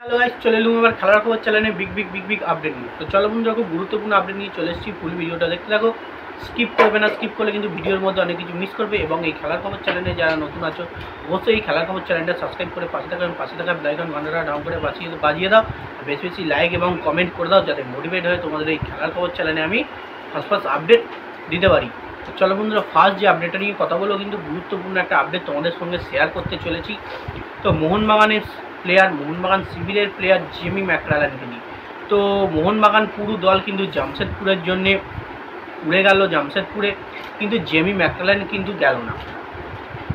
Hello guys, চলে এলুম আবার খেলার খবর চ্যানেলে বিগ আপডেট নিয়ে। তো চলো বন্ধুরা, খুব গুরুত্বপূর্ণ আপডেট নিয়ে চলে এসেছি। ফুল ভিডিওটা দেখতে থাকো, স্কিপ করবে না। স্কিপ করলে কিন্তু ভিডিওর মধ্যে অনেক কিছু মিস করবে। এবং এই খেলার খবর চ্যানেলে যারা নতুন আছো, অবশ্যই এই খেলার খবর চ্যানেলটা সাবস্ক্রাইব করে পাশে থাকা বেলাইকন ঘন্টাটা ডাউন করে বাজিয়ে দাও। বেশি বেশি লাইক এবং কমেন্ট করে দাও, যাতে মোটিভেট হয়ে তোমাদের এই খেলার খবর চ্যানেলে আমি ফার্স্ট আপডেট দিতে পারি। তো চলো বন্ধুরা, ফার্স্ট যে আপডেটটা নিয়ে কথা বলবো, কিন্তু গুরুত্বপূর্ণ একটা আপডেট তোমাদের সঙ্গে শেয়ার করতে চলেছি। তো মোহনবাগান শিবিরের প্লেয়ার জেমি ম্যাকরালানকে নিয়ে। তো মোহনবাগান পুরো দল কিন্তু জামশেদপুরের জন্যে উড়ে গেল জামশেদপুরে, কিন্তু জেমি ম্যাকরালান কিন্তু গেল না।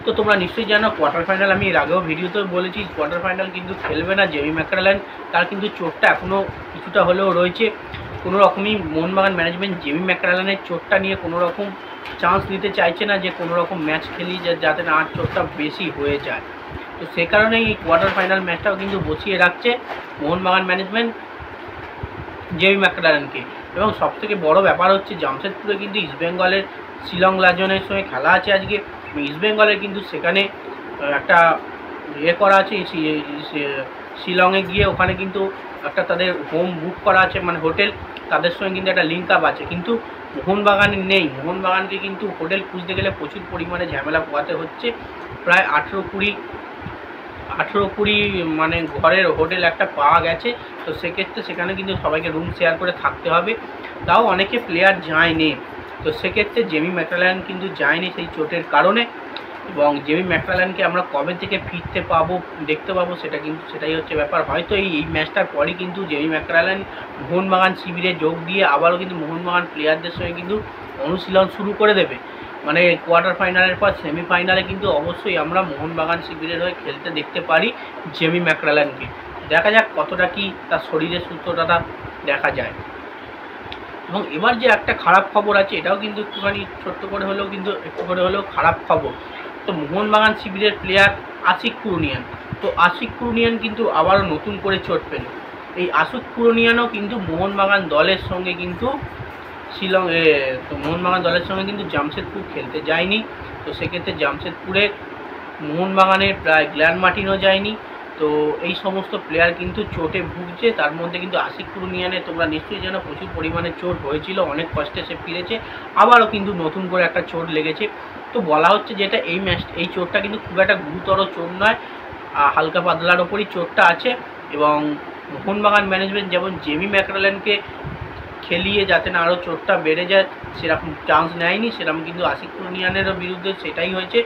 তো তোমরা নিশ্চয়ই জানো, কোয়ার্টার ফাইনাল আমি এর আগেও ভিডিওতে বলেছি, কোয়ার্টার ফাইনাল কিন্তু খেলবে না জেমি ম্যাকরালান। তার কিন্তু চোটটা এখনও কিছুটা হলেও রয়েছে। কোনো রকমই মোহনবাগান ম্যানেজমেন্ট জেমি ম্যাকরালানের চোটটা নিয়ে কোনো রকম চান্স নিতে চাইছে না, যে কোনো রকম ম্যাচ খেলি যাতে না আর চোটটা বেশি হয়ে যায়। তো সে কারণেই এই কোয়ার্টার ফাইনাল ম্যাচটাও কিন্তু বসিয়ে রাখছে মোহনবাগান ম্যানেজমেন্ট জেমি ম্যাকরালানকে। এবং সবথেকে বড় ব্যাপার হচ্ছে, জামশেদপুরে কিন্তু ইস্টবেঙ্গলের শিলং লাজনের সঙ্গে খেলা আছে আজকে। ইস্টবেঙ্গলের কিন্তু সেখানে একটা করা আছে, শিলংয়ে গিয়ে ওখানে কিন্তু একটা তাদের হোম বুক করা আছে, মানে হোটেল, তাদের সঙ্গে কিন্তু একটা লিঙ্ক আপ আছে। কিন্তু মোহনবাগানে নেই। মোহনবাগানকে কিন্তু হোটেল খুঁজতে গেলে প্রচুর পরিমাণে ঝামেলা পোহাতে হচ্ছে। প্রায় 18-20 মানে ঘরের হোটেল একটা পাওয়া গেছে। তো সেক্ষেত্রে সেখানে কিন্তু সবাইকে রুম শেয়ার করে থাকতে হবে। তাও অনেকে প্লেয়ার যায়নি। তো সেক্ষেত্রে জেমি ম্যাকরালান কিন্তু যায়নি সেই চোটের কারণে। এবং জেমি ম্যাকরালানকে আমরা কবে থেকে দেখতে পাবো সেটাই হচ্ছে ব্যাপার। হয়তো এই ম্যাচটার পরই কিন্তু জেমি ম্যাকরালান মোহনবাগান শিবিরে যোগ দিয়ে আবারও কিন্তু মোহনবাগান প্লেয়ারদের সঙ্গে কিন্তু অনুশীলন শুরু করে দেবে। মানে কোয়ার্টার ফাইনালের পর সেমিফাইনালে কিন্তু অবশ্যই আমরা মোহনবাগান শিবিরের হয়ে খেলতে দেখতে পারি জেমি ম্যাকরালানকে। দেখা যাক কতটা কি তার শরীরের সুস্থতাটা দেখা যায়। এবং এবার যে একটা খারাপ খবর আছে, এটাও কিন্তু একটু করে হলেও খারাপ খবর। তো মোহনবাগান শিবিরের প্লেয়ার আশিক কুরুনিয়ান। তো আশিক কুরুনিয়ান কিন্তু আবারও নতুন করে চোট পেল। এই আশিক কুরুনিয়ানও কিন্তু মোহনবাগান দলের সঙ্গে কিন্তু জামশেদপুর খেলতে যায়নি। তো সেক্ষেত্রে জামশেদপুরে মোহনবাগানের প্রায় গ্ল্যান মার্টিনও যায়নি। তো এই সমস্ত প্লেয়ার কিন্তু চোটে ভুগছে। তার মধ্যে কিন্তু আশিক কুরুনিয়ানের তোমরা নিশ্চয়ই জানো প্রচুর পরিমাণে চোট হয়েছিল, অনেক কষ্টে সে ফিরেছে। আবারও কিন্তু নতুন করে একটা চোট লেগেছে। তো বলা হচ্ছে যেটা এই চোটটা কিন্তু খুব একটা গুরুতর চোট নয়, হালকা পাতলার ওপরই চোটটা আছে। এবং মোহনবাগান ম্যানেজমেন্ট যেমন জেমি ম্যাকরালানকে খেলিয়ে যাতে না আরও চোটটা বেড়ে যায় সেরকম চান্স নেয়নি, সেরকম কিন্তু আশিক কুরুনিয়ানেরও বিরুদ্ধে সেটাই হয়েছে।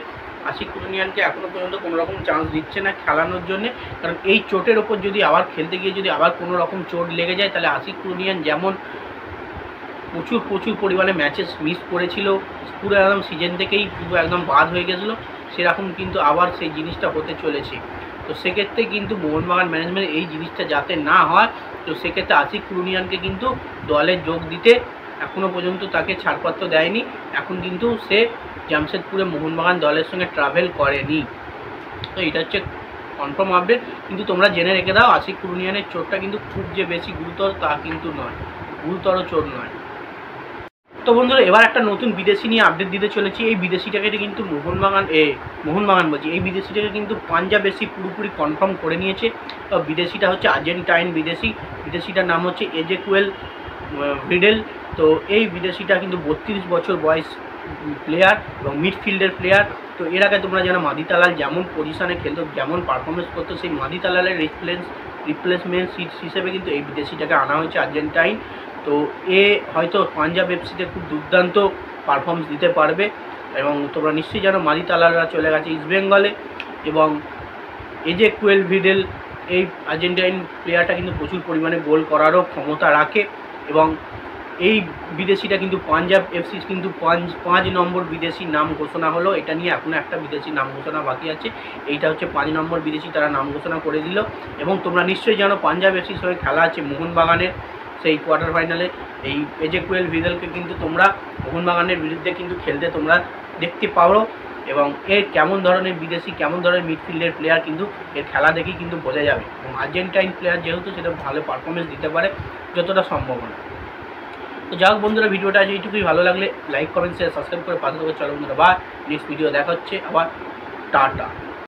আশিক কুরুনিয়ানকে এখনও পর্যন্ত কোনো রকম চান্স দিচ্ছে না খেলানোর জন্যে। কারণ এই চোটের ওপর যদি আবার খেলতে গিয়ে যদি আবার কোনো রকম চোট লেগে যায়, তাহলে আশিক কুরুনিয়ান যেমন প্রচুর পরিমাণে ম্যাচেস মিস করেছিল, পুরো একদম সিজন থেকেই পুরো একদম বাদ হয়ে গেছিলো, সেরকম কিন্তু আবার সেই জিনিসটা হতে চলেছে। তো সেক্ষেত্রে কিন্তু মোহনবাগান ম্যানেজমেন্ট এই জিনিসটা যাতে না হয়, তো সেক্ষেত্রে আশিক কুরুনিয়ানকে কিন্তু দলে যোগ দিতে এখনও পর্যন্ত তাকে ছাড়পত্র দেয়নি। এখন কিন্তু সে জামশেদপুরে মোহনবাগান দলের সঙ্গে ট্রাভেল করেনি। তো এটা হচ্ছে কনফার্ম আপডেট। কিন্তু তোমরা জেনে রেখে দাও, আশিক কুরুনিয়ানের চোটটা কিন্তু খুব যে বেশি গুরুতর তা কিন্তু নয়, গুরুতর চোট নয়। তো বন্ধুরা, এবার একটা নতুন বিদেশি নিয়ে আপডেট দিতে চলেছি। এই বিদেশিটাকে কিন্তু মোহনবাগান বলছি, এই বিদেশিটাকে কিন্তু পাঞ্জাব এফসি পুরোপুরি কনফার্ম করে নিয়েছে। বিদেশিটা হচ্ছে আর্জেন্টাইন বিদেশিটার নাম হচ্ছে এজেকুয়েল ভিডেল। তো এই বিদেশিটা কিন্তু 32 বছর বয়স প্লেয়ার এবং মিডফিল্ডের প্লেয়ার। তো এর আগে তোমরা জানো মাদিতালাল যেমন পজিশনে খেলতো, যেমন পারফরমেন্স করতো, সেই মাদিতালালের রিপ্লেসমেন্ট হিসেবে কিন্তু এই বিদেশিটাকে আনা হয়েছে আর্জেন্টাইন। তো এ হয়তো পাঞ্জাব এফসিতে খুব দুর্দান্ত পারফরমেন্স দিতে পারবে। এবং তোমরা নিশ্চয়ই জানো মাদিতালালরা চলে গেছে ইস্টবেঙ্গলে। এবং এজেকুয়েল ভিডেল এই আর্জেন্টাইন প্লেয়ারটা কিন্তু প্রচুর পরিমাণে গোল করারও ক্ষমতা রাখে। এবং এই বিদেশিটা কিন্তু পাঞ্জাব এফসি কিন্তু 5 নম্বর বিদেশি নাম ঘোষণা হলো। এটা নিয়ে এখনও একটা বিদেশি নাম ঘোষণা বাকি আছে। এইটা হচ্ছে 5 নম্বর বিদেশি, তারা নাম ঘোষণা করে দিল। এবং তোমরা নিশ্চয়ই জানো পাঞ্জাব এফসির সঙ্গে খেলা আছে মোহনবাগানের সেই কোয়ার্টার ফাইনালে। এই এজেকুয়েল ভিডেলকে কিন্তু তোমরা মোহনবাগানের বিরুদ্ধে কিন্তু খেলতে তোমরা দেখতে পারো। এবং এর কেমন ধরনের বিদেশি, কেমন ধরনের মিডফিল্ডের প্লেয়ার কিন্তু এর খেলা দেখেই কিন্তু বোঝা যাবে। এবং আর্জেন্টাইন প্লেয়ার যেহেতু, সেটা ভালো পারফরমেন্স দিতে পারে যতটা সম্ভাবনা। তো যাই হোক বন্ধুরা, ভিডিওটা আজ এইটুকুই। ভালো লাগলে লাইক, কমেন্ট, শেয়ার, সাবস্ক্রাইব করে পাশে থাকো। চলো বন্ধুরা, বা নেক্সট ভিডিও দেখা হচ্ছে আবার। টাটা।